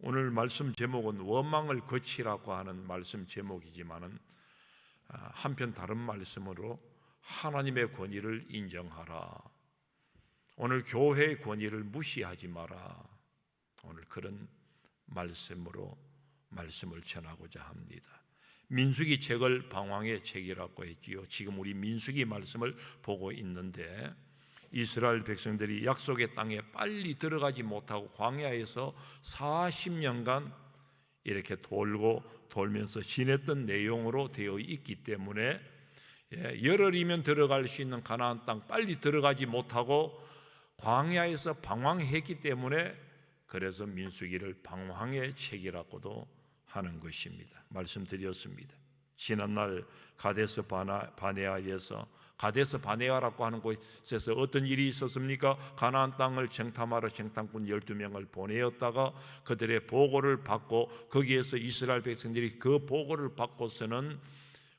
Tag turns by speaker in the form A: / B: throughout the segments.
A: 오늘 말씀 제목은 원망을 거치라고 하는 말씀 제목이지만은 한편 다른 말씀으로 하나님의 권위를 인정하라. 오늘 교회의 권위를 무시하지 마라. 오늘 그런 말씀으로 말씀을 전하고자 합니다. 민수기 책을 방황의 책이라고 했지요. 지금 우리 민수기 말씀을 보고 있는데 이스라엘 백성들이 약속의 땅에 빨리 들어가지 못하고 광야에서 40년간 이렇게 돌면서 지냈던 내용으로 되어 있기 때문에 열흘이면 들어갈 수 있는 가나안 땅 빨리 들어가지 못하고 광야에서 방황했기 때문에 그래서 민수기를 방황의 책이라고도 하는 것입니다. 말씀드렸습니다. 지난날 가데스 바네아에서 가데스 바네아라고 하는 곳에서 어떤 일이 있었습니까? 가나안 땅을 정탐하러 정탐꾼 12명을 보내었다가 그들의 보고를 받고 거기에서 이스라엘 백성들이 그 보고를 받고서는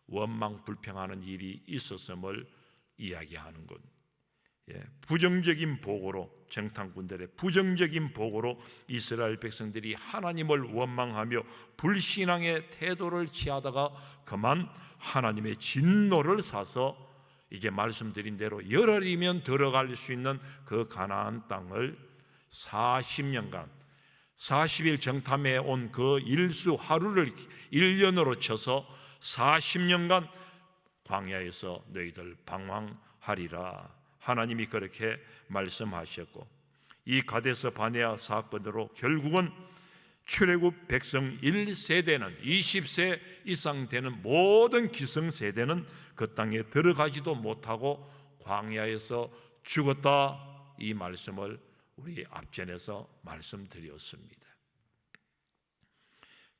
A: 원망 불평하는 일이 있었음을 이야기하는 것. 부정적인 보고로, 정탐꾼들의 부정적인 보고로 이스라엘 백성들이 하나님을 원망하며 불신앙의 태도를 취하다가 그만 하나님의 진노를 사서 이제 말씀드린 대로 열흘이면 들어갈 수 있는 그 가나안 땅을 40년간 40일 정탐해 온 그 일수 하루를 1년으로 쳐서 40년간 광야에서 너희들 방황하리라. 하나님이 그렇게 말씀하셨고, 이 가데스 바네아 사건으로 결국은 출애굽 백성 1세대는 20세 이상 되는 모든 기성세대는 그 땅에 들어가지도 못하고 광야에서 죽었다. 이 말씀을 우리 앞전에서 말씀드렸습니다.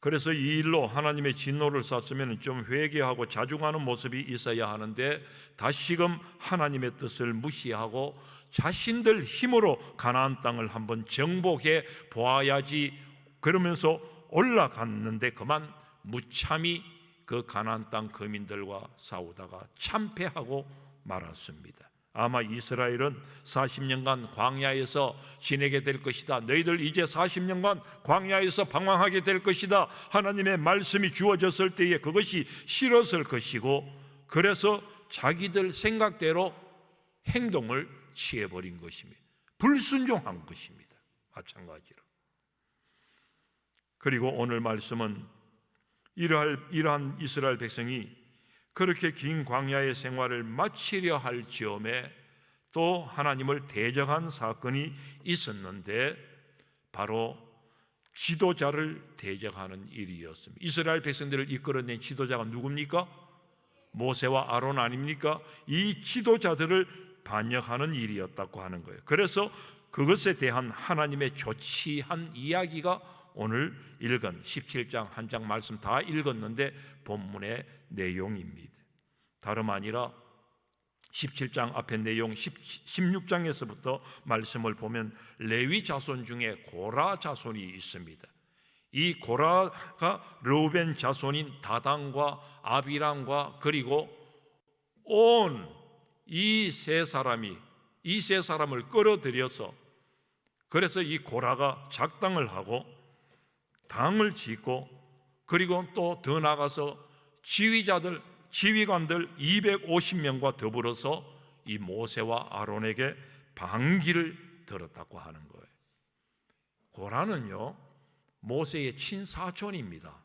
A: 그래서 이 일로 하나님의 진노를 샀으면 좀 회개하고 자중하는 모습이 있어야 하는데 다시금 하나님의 뜻을 무시하고 자신들 힘으로 가나안 땅을 한번 정복해 보아야지 그러면서 올라갔는데 그만 무참히 그 가나안 땅 거민들과 싸우다가 참패하고 말았습니다. 아마 이스라엘은 40년간 광야에서 지내게 될 것이다. 너희들 이제 40년간 광야에서 방황하게 될 것이다. 하나님의 말씀이 주어졌을 때에 그것이 싫었을 것이고 그래서 자기들 생각대로 행동을 취해버린 것입니다. 불순종한 것입니다. 마찬가지로. 그리고 오늘 말씀은 이러한 이스라엘 백성이 그렇게 긴 광야의 생활을 마치려 할 즈음에 또 하나님을 대적한 사건이 있었는데 바로 지도자를 대적하는 일이었습니다. 이스라엘 백성들을 이끌어낸 지도자가 누굽니까? 모세와 아론 아닙니까? 이 지도자들을 반역하는 일이었다고 하는 거예요. 그래서 그것에 대한 하나님의 조치한 이야기가 오늘 읽은 17장 한 장 말씀 다 읽었는데 본문의 내용입니다. 다름 아니라 17장 앞에 내용 16장에서부터 말씀을 보면 레위 자손 중에 고라 자손이 있습니다. 이 고라가 르우벤 자손인 다단과 아비람과 그리고 온 이 세 사람을 끌어들여서 그래서 이 고라가 작당을 하고 당을 짓고 그리고 또 더 나가서 지휘관들 250명과 더불어서 이 모세와 아론에게 반기를 들었다고 하는 거예요. 고라는요 모세의 친사촌입니다.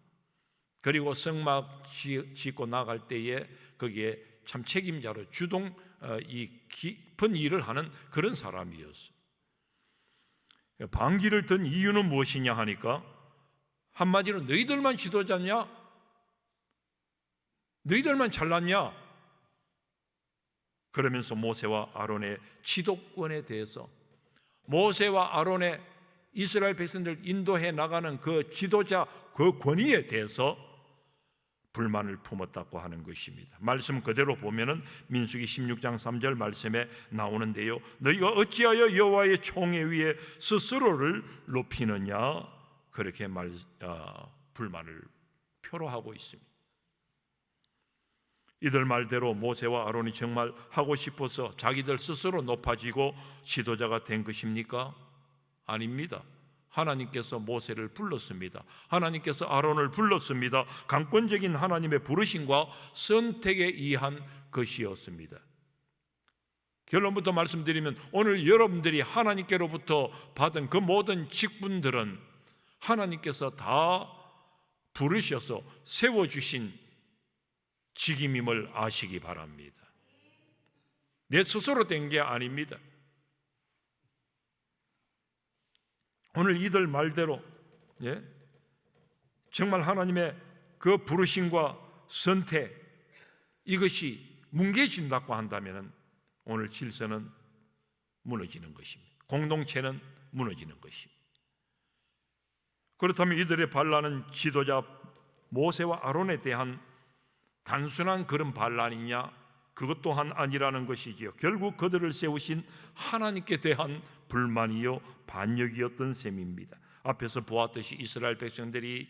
A: 그리고 성막 짓고 나갈 때에 거기에 참 책임자로 주동 이 깊은 일을 하는 그런 사람이었어요. 반기를 든 이유는 무엇이냐 하니까 한마디로 너희들만 지도자냐? 너희들만 잘났냐? 그러면서 모세와 아론의 지도권에 대해서 모세와 아론의 이스라엘 백성들 인도해 나가는 그 지도자 그 권위에 대해서 불만을 품었다고 하는 것입니다. 말씀 그대로 보면은 민수기 16장 3절 말씀에 나오는데요. 너희가 어찌하여 여호와의 총회 위에 스스로를 높이느냐? 그렇게 불만을 표로하고 있습니다. 이들 말대로 모세와 아론이 정말 하고 싶어서 자기들 스스로 높아지고 지도자가 된 것입니까? 아닙니다. 하나님께서 모세를 불렀습니다. 하나님께서 아론을 불렀습니다. 강권적인 하나님의 부르심과 선택에 의한 것이었습니다. 결론부터 말씀드리면 오늘 여러분들이 하나님께로부터 받은 그 모든 직분들은 하나님께서 다 부르셔서 세워주신 직임임을 아시기 바랍니다. 내 스스로 된 게 아닙니다. 오늘 이들 말대로 정말 하나님의 그 부르심과 선택, 이것이 뭉개진다고 한다면 오늘 질서는 무너지는 것입니다. 공동체는 무너지는 것입니다. 그렇다면 이들의 반란은 지도자 모세와 아론에 대한 단순한 그런 반란이냐? 그것 또한 아니라는 것이지요. 결국 그들을 세우신 하나님께 대한 불만이요 반역이었던 셈입니다. 앞에서 보았듯이 이스라엘 백성들이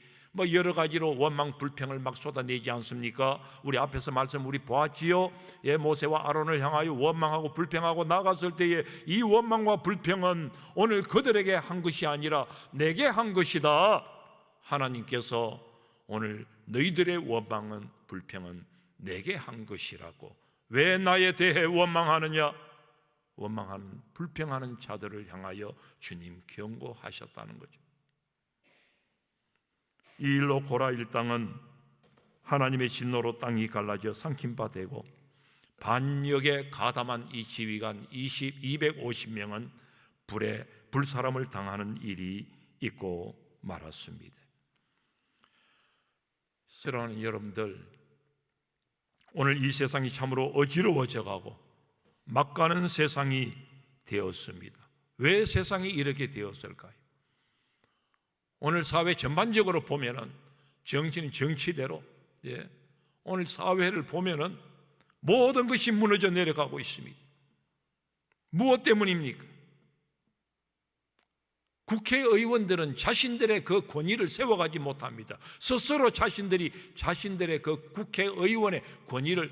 A: 여러 가지로 원망 불평을 막 쏟아내지 않습니까? 우리 앞에서 말씀 우리 보았지요. 모세와 아론을 향하여 원망하고 불평하고 나갔을 때에 이 원망과 불평은 오늘 그들에게 한 것이 아니라 내게 한 것이다. 하나님께서 오늘 너희들의 원망은 불평은 내게 한 것이라고. 왜 나에 대해 원망하느냐? 원망하는 불평하는 자들을 향하여 주님 경고하셨다는 거죠. 이 일로 고라 일당은 하나님의 진노로 땅이 갈라져 삼킨 바 되고 반역에 가담한 이 지휘관 250명은 불사람을 당하는 일이 있고 말았습니다. 사랑하는 여러분들, 오늘 이 세상이 참으로 어지러워져 가고 막 가는 세상이 되었습니다. 왜 세상이 이렇게 되었을까요? 오늘 사회 전반적으로 보면은 정치는 정치대로 오늘 사회를 보면은 모든 것이 무너져 내려가고 있습니다. 무엇 때문입니까? 국회의원들은 자신들의 그 권위를 세워가지 못합니다. 스스로 자신들의 그 국회의원의 권위를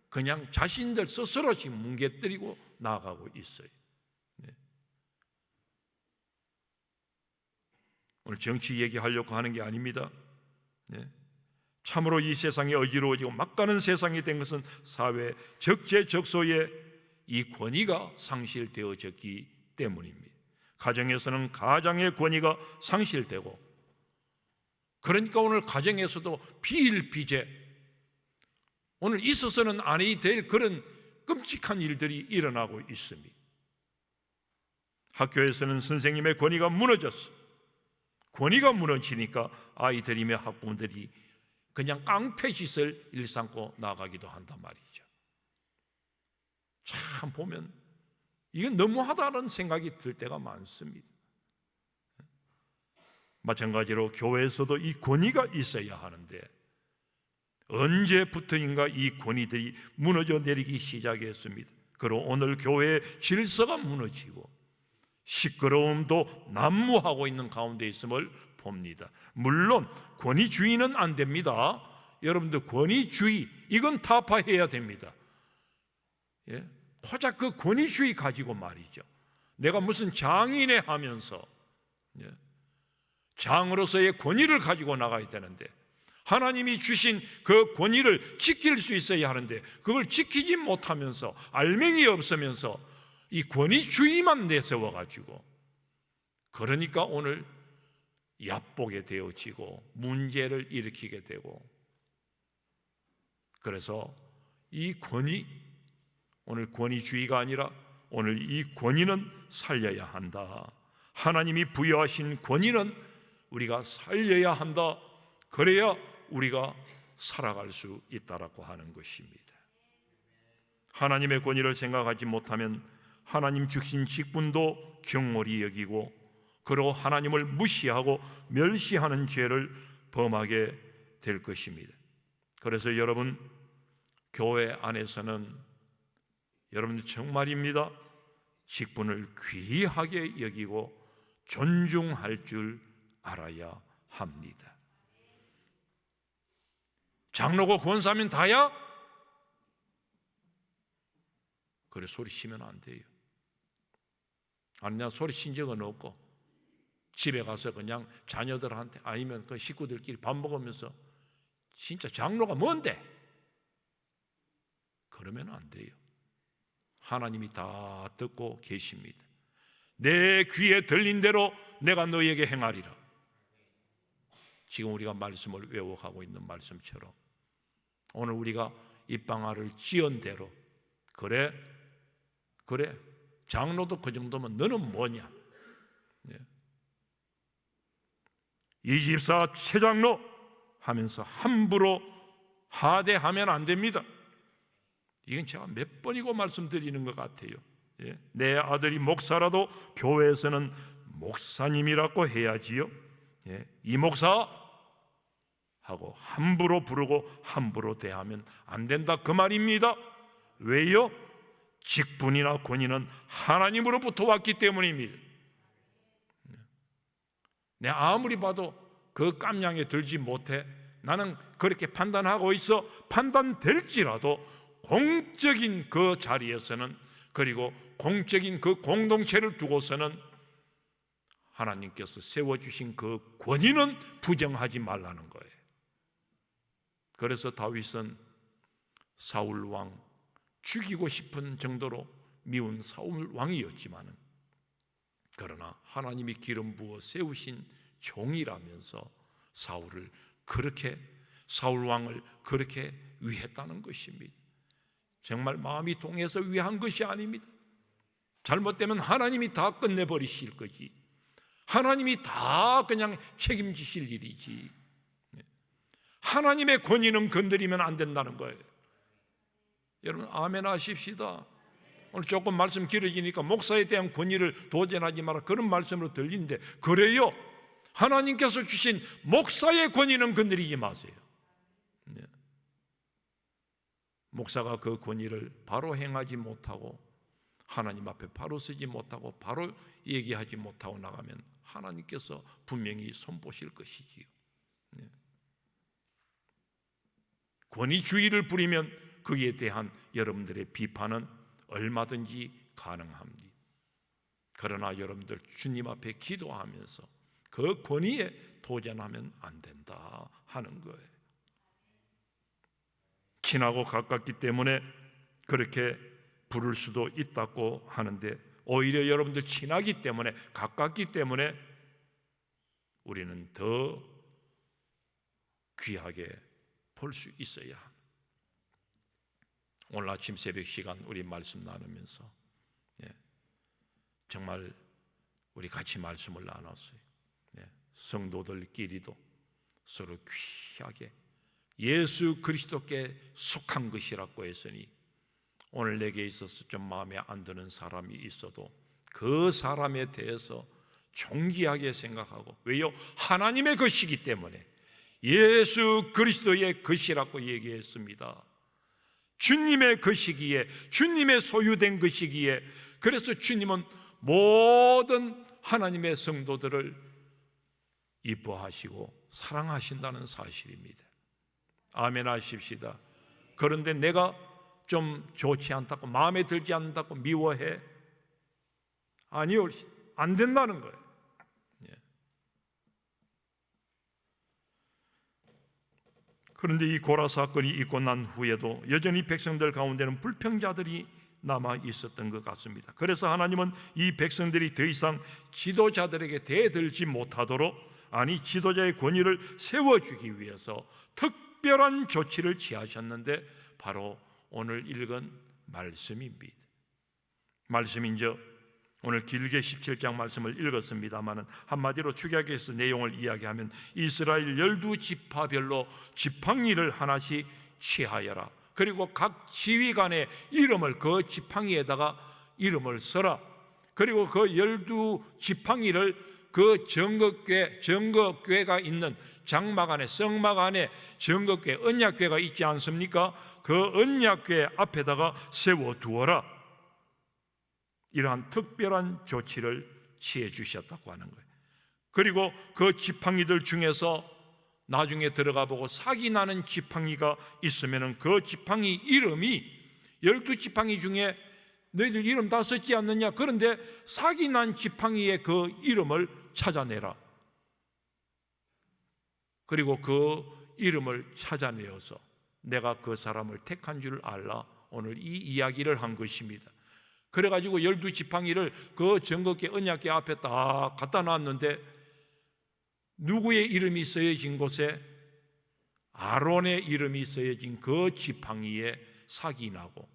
A: 그냥 자신들 스스로 지금 뭉개뜨리고 나아가고 있어요. 오늘 정치 얘기하려고 하는 게 아닙니다. 참으로 이 세상이 어지러워지고 막 가는 세상이 된 것은 사회 적재적소에 이 권위가 상실되어졌기 때문입니다. 가정에서는 가장의 권위가 상실되고, 그러니까 오늘 가정에서도 비일비재 오늘 있어서는 아니 될 그런 끔찍한 일들이 일어나고 있습니다. 학교에서는 선생님의 권위가 무너졌어. 권위가 무너지니까 아이들이며 학부모들이 그냥 깡패짓을 일삼고 나가기도 한단 말이죠. 참 보면 이건 너무하다는 생각이 들 때가 많습니다. 마찬가지로 교회에서도 이 권위가 있어야 하는데 언제부터인가 이 권위들이 무너져 내리기 시작했습니다. 그리고 오늘 교회의 질서가 무너지고 시끄러움도 난무하고 있는 가운데 있음을 봅니다. 물론 권위주의는 안 됩니다. 여러분들 권위주의 이건 타파해야 됩니다. 고작 그 권위주의 가지고 말이죠. 내가 무슨 장이네 하면서 장으로서의 권위를 가지고 나가야 되는데 하나님이 주신 그 권위를 지킬 수 있어야 하는데 그걸 지키지 못하면서 알맹이 없으면서 이 권위주의만 내세워가지고 그러니까 오늘 얕보게 되어지고 문제를 일으키게 되고, 그래서 이 권위, 오늘 권위주의가 아니라 오늘 이 권위는 살려야 한다. 하나님이 부여하신 권위는 우리가 살려야 한다. 그래야 우리가 살아갈 수 있다라고 하는 것입니다. 하나님의 권위를 생각하지 못하면 하나님 주신 직분도 경홀히 여기고 그리고 하나님을 무시하고 멸시하는 죄를 범하게 될 것입니다. 그래서 여러분, 교회 안에서는 여러분들 정말입니다. 직분을 귀하게 여기고 존중할 줄 알아야 합니다. 장로고 권사면 다야? 그래 소리 치면 안 돼요. 아니 나 소리 친 적은 없고 집에 가서 그냥 자녀들한테 아니면 그 식구들끼리 밥 먹으면서 진짜 장로가 뭔데? 그러면 안 돼요. 하나님이 다 듣고 계십니다. 내 귀에 들린 대로 내가 너에게 행하리라. 지금 우리가 말씀을 외워가고 있는 말씀처럼 오늘 우리가 입방아를 지은 대로 그래 장로도 그 정도면 너는 뭐냐? 이 집사 최장로 하면서 함부로 하대하면 안 됩니다. 이건 제가 몇 번이고 말씀드리는 것 같아요. 내 아들이 목사라도 교회에서는 목사님이라고 해야지요. 이 목사 하고 함부로 부르고 함부로 대하면 안 된다 그 말입니다. 왜요? 직분이나 권위는 하나님으로부터 왔기 때문입니다. 내 아무리 봐도 그 깜냥에 들지 못해. 나는 그렇게 판단하고 있어. 판단될지라도 공적인 그 자리에서는, 그리고 공적인 그 공동체를 두고서는 하나님께서 세워주신 그 권위는 부정하지 말라는 거예요. 그래서 다윗은 사울 왕 죽이고 싶은 정도로 미운 사울 왕이었지만은, 그러나 하나님이 기름 부어 세우신 종이라면서 사울 왕을 그렇게 위했다는 것입니다. 정말 마음이 동해서 위한 것이 아닙니다. 잘못되면 하나님이 다 끝내버리실 거지. 하나님이 다 그냥 책임지실 일이지. 하나님의 권위는 건드리면 안 된다는 거예요. 여러분 아멘 하십시다. 오늘 조금 말씀 길어지니까 목사에 대한 권위를 도전하지 마라 그런 말씀으로 들리는데, 그래요. 하나님께서 주신 목사의 권위는 건드리지 마세요. 목사가 그 권위를 바로 행하지 못하고 하나님 앞에 바로 서지 못하고 바로 얘기하지 못하고 나가면 하나님께서 분명히 손보실 것이지요. 권위주의를 부리면 거기에 대한 여러분들의 비판은 얼마든지 가능합니다. 그러나 여러분들 주님 앞에 기도하면서 그 권위에 도전하면 안 된다 하는 거예요. 친하고 가깝기 때문에 그렇게 부를 수도 있다고 하는데, 오히려 여러분들 친하기 때문에 가깝기 때문에 우리는 더 귀하게 볼 수 있어야 합니다. 오늘 아침 새벽 시간 우리 말씀 나누면서 정말 우리 같이 말씀을 나눴어요. 성도들끼리도 서로 귀하게 예수 그리스도께 속한 것이라고 했으니, 오늘 내게 있어서 좀 마음에 안 드는 사람이 있어도 그 사람에 대해서 존귀하게 생각하고, 왜요? 하나님의 것이기 때문에 예수 그리스도의 것이라고 얘기했습니다. 주님의 것이기에, 주님의 소유된 것이기에, 그래서 주님은 모든 하나님의 성도들을 이뻐하시고 사랑하신다는 사실입니다. 아멘 하십시다. 그런데 내가 좀 좋지 않다고, 마음에 들지 않는다고 미워해? 아니요, 안 된다는 거예요. 그런데 이 고라 사건이 있고 난 후에도 여전히 백성들 가운데는 불평자들이 남아 있었던 것 같습니다. 그래서 하나님은 이 백성들이 더 이상 지도자들에게 대들지 못하도록, 아니 지도자의 권위를 세워주기 위해서 특별한 조치를 취하셨는데, 바로 오늘 읽은 말씀입니다. 말씀인저 오늘 길게 17장 말씀을 읽었습니다마는 한마디로 축약해서 내용을 이야기하면, 이스라엘 12지파별로 지팡이를 하나씩 취하여라. 그리고 각 지휘관의 이름을 그 지팡이에다가 이름을 써라. 그리고 그 12지팡이를 그 정거궤가 있는 장막 안에, 성막 안에 정거궤, 언약궤가 있지 않습니까? 그 언약궤 앞에다가 세워두어라. 이러한 특별한 조치를 취해 주셨다고 하는 거예요. 그리고 그 지팡이들 중에서 나중에 들어가 보고 사기 나는 지팡이가 있으면 그 지팡이 이름이 12지팡이 중에 너희들 이름 다 썼지 않느냐? 그런데 사기 난 지팡이의 그 이름을 찾아내라. 그리고 그 이름을 찾아내어서 내가 그 사람을 택한 줄 알라. 오늘 이 이야기를 한 것입니다. 그래가지고 12지팡이를 그 정극계 언약궤 앞에 딱 갖다 놨는데 누구의 이름이 쓰여진 곳에 아론의 이름이 쓰여진 그 지팡이에 삭이 나고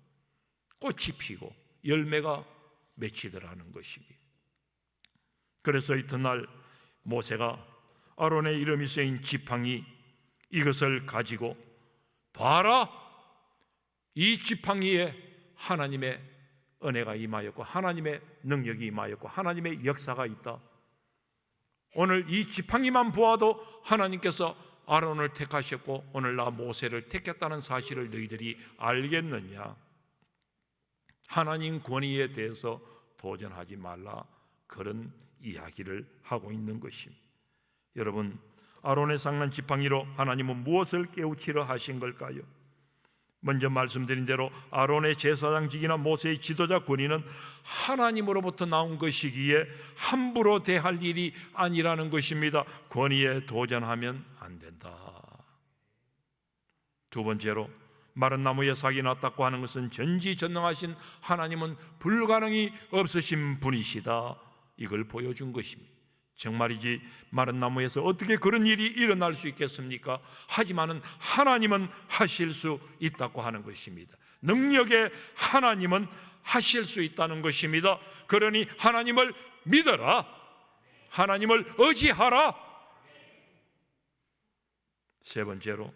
A: 꽃이 피고 열매가 맺히더라는 것입니다. 그래서 이튿날 모세가 아론의 이름이 쓰인 지팡이 이것을 가지고 봐라, 이 지팡이에 하나님의 은혜가 임하였고 하나님의 능력이 임하였고 하나님의 역사가 있다. 오늘 이 지팡이만 보아도 하나님께서 아론을 택하셨고 오늘 나 모세를 택했다는 사실을 너희들이 알겠느냐? 하나님 권위에 대해서 도전하지 말라, 그런 이야기를 하고 있는 것입니다. 여러분, 아론의 상난 지팡이로 하나님은 무엇을 깨우치려 하신 걸까요? 먼저 말씀드린 대로 아론의 제사장직이나 모세의 지도자 권위는 하나님으로부터 나온 것이기에 함부로 대할 일이 아니라는 것입니다. 권위에 도전하면 안 된다. 두 번째로 마른 나무에 삭이 났다고 하는 것은 전지전능하신 하나님은 불가능이 없으신 분이시다, 이걸 보여준 것입니다. 정말이지 마른 나무에서 어떻게 그런 일이 일어날 수 있겠습니까? 하지만은 하나님은 하실 수 있다고 하는 것입니다. 능력의 하나님은 하실 수 있다는 것입니다. 그러니 하나님을 믿어라, 하나님을 의지하라. 세 번째로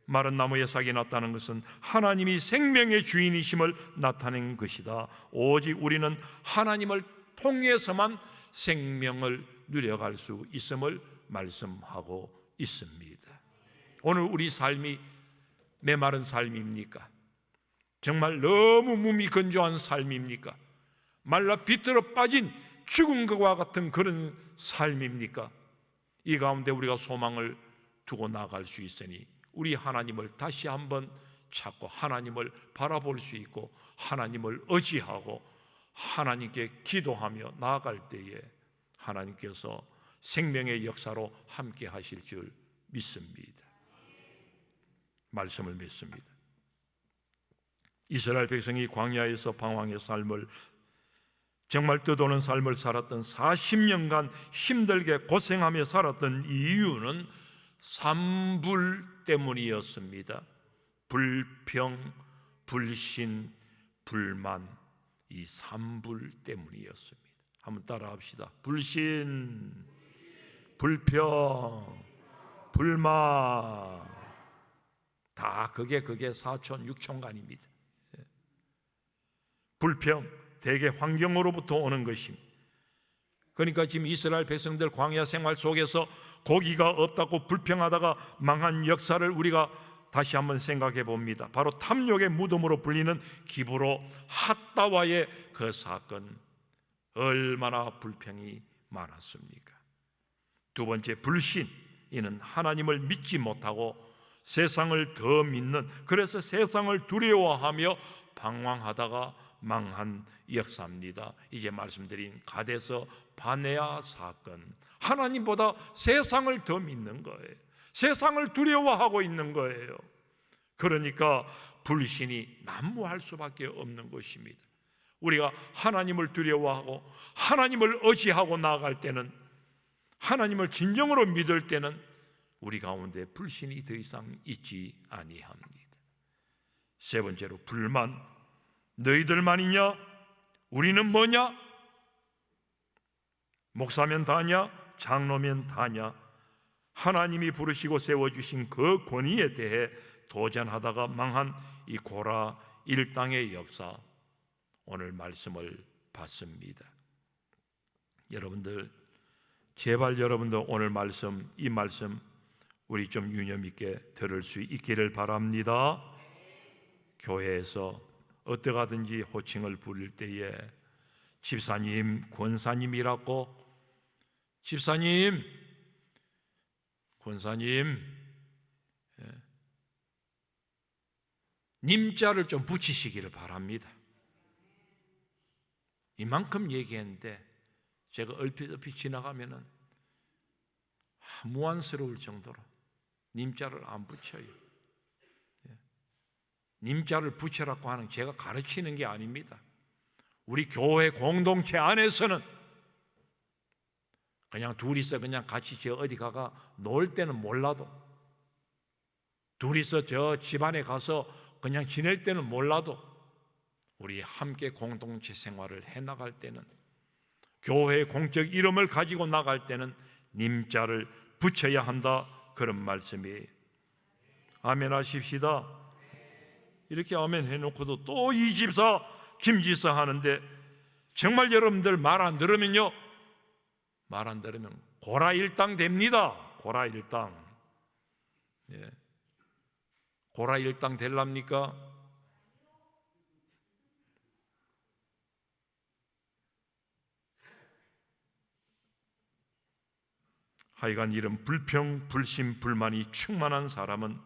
A: 마른 나무에 삭이 났다는 것은 하나님이 생명의 주인이심을 나타낸 것이다. 오직 우리는 하나님을 통해서만 생명을 누려갈 수 있음을 말씀하고 있습니다. 오늘 우리 삶이 메마른 삶입니까? 정말 너무 몸이 건조한 삶입니까? 말라 비틀어 빠진 죽은 것과 같은 그런 삶입니까? 이 가운데 우리가 소망을 두고 나아갈 수 있으니 우리 하나님을 다시 한번 찾고 하나님을 바라볼 수 있고 하나님을 의지하고 하나님께 기도하며 나아갈 때에 하나님께서 생명의 역사로 함께 하실 줄 믿습니다. 말씀을 믿습니다. 이스라엘 백성이 광야에서 방황의 삶을, 정말 뜻없는 삶을 살았던 40년간 힘들게 고생하며 살았던 이유는 삼불 때문이었습니다. 불평, 불신, 불만, 이 삼불 때문이었습니다. 한번 따라합시다. 불신, 불평, 불만, 다 그게 사촌 육촌간입니다. 불평, 대개 환경으로부터 오는 것입니다. 그러니까 지금 이스라엘 백성들 광야 생활 속에서 고기가 없다고 불평하다가 망한 역사를 우리가 다시 한번 생각해 봅니다. 바로 탐욕의 무덤으로 불리는 기브로 핫다와의 그 사건, 얼마나 불평이 많았습니까? 두 번째, 불신. 이는 하나님을 믿지 못하고 세상을 더 믿는, 그래서 세상을 두려워하며 방황하다가 망한 역사입니다. 이제 말씀드린 가데스 바네아 사건, 하나님보다 세상을 더 믿는 거예요. 세상을 두려워하고 있는 거예요. 그러니까 불신이 난무할 수밖에 없는 것입니다. 우리가 하나님을 두려워하고 하나님을 의지하고 나아갈 때는, 하나님을 진정으로 믿을 때는 우리 가운데 불신이 더 이상 있지 아니합니다. 세 번째로 불만. 너희들만이냐? 우리는 뭐냐? 목사면 다냐? 장로면 다냐? 하나님이 부르시고 세워주신 그 권위에 대해 도전하다가 망한 이 고라 일당의 역사, 오늘 말씀을 봤습니다. 여러분들, 제발 여러분들 오늘 말씀, 이 말씀 우리 좀 유념 있게 들을 수 있기를 바랍니다. 교회에서 어떠하든지 호칭을 부릴 때에 집사님, 권사님이라고, 집사님, 권사님, 님자를 좀 붙이시기를 바랍니다. 이만큼 얘기했는데 제가 얼핏 지나가면은 무안스러울 정도로 님자를 안 붙여요. 님자를 붙여라고 하는 제가 가르치는 게 아닙니다. 우리 교회 공동체 안에서는 그냥 둘이서 그냥 같이 저 어디 가가 놀 때는 몰라도, 둘이서 저 집안에 가서 그냥 지낼 때는 몰라도, 우리 함께 공동체 생활을 해나갈 때는, 교회의 공적 이름을 가지고 나갈 때는 님자를 붙여야 한다, 그런 말씀이에요. 아멘 하십시다. 이렇게 아멘 해놓고도 또 이 집사 김집사 하는데, 정말 여러분들 말 안 들으면요, 말 안 들으면 고라일당 됩니다. 고라일당. 예. 고라일당 될랍니까? 하여간 이런 불평, 불신, 불만이 충만한 사람은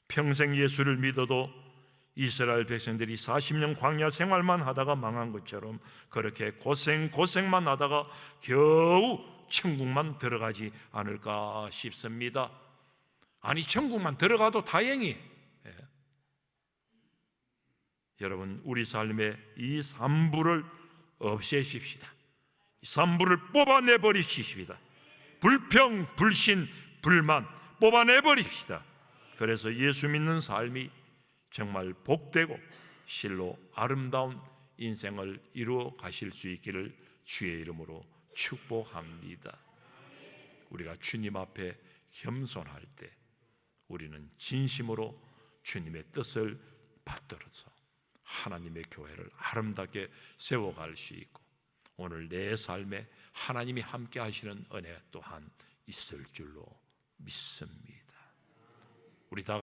A: 평생 예수를 믿어도 이스라엘 백성들이 40년 광야 생활만 하다가 망한 것처럼 그렇게 고생만 하다가 겨우 천국만 들어가지 않을까 싶습니다. 아니, 천국만 들어가도 다행히, 여러분, 우리 삶의 이 산부를 없애십시다. 이 산부를 뽑아내버리십시다. 불평, 불신, 불만 뽑아내버립시다. 그래서 예수 믿는 삶이 정말 복되고 실로 아름다운 인생을 이루어 가실 수 있기를 주의 이름으로 축복합니다. 우리가 주님 앞에 겸손할 때 우리는 진심으로 주님의 뜻을 받들어서 하나님의 교회를 아름답게 세워갈 수 있고, 오늘 내 삶에 하나님이 함께 하시는 은혜 또한 있을 줄로 믿습니다. 우리 다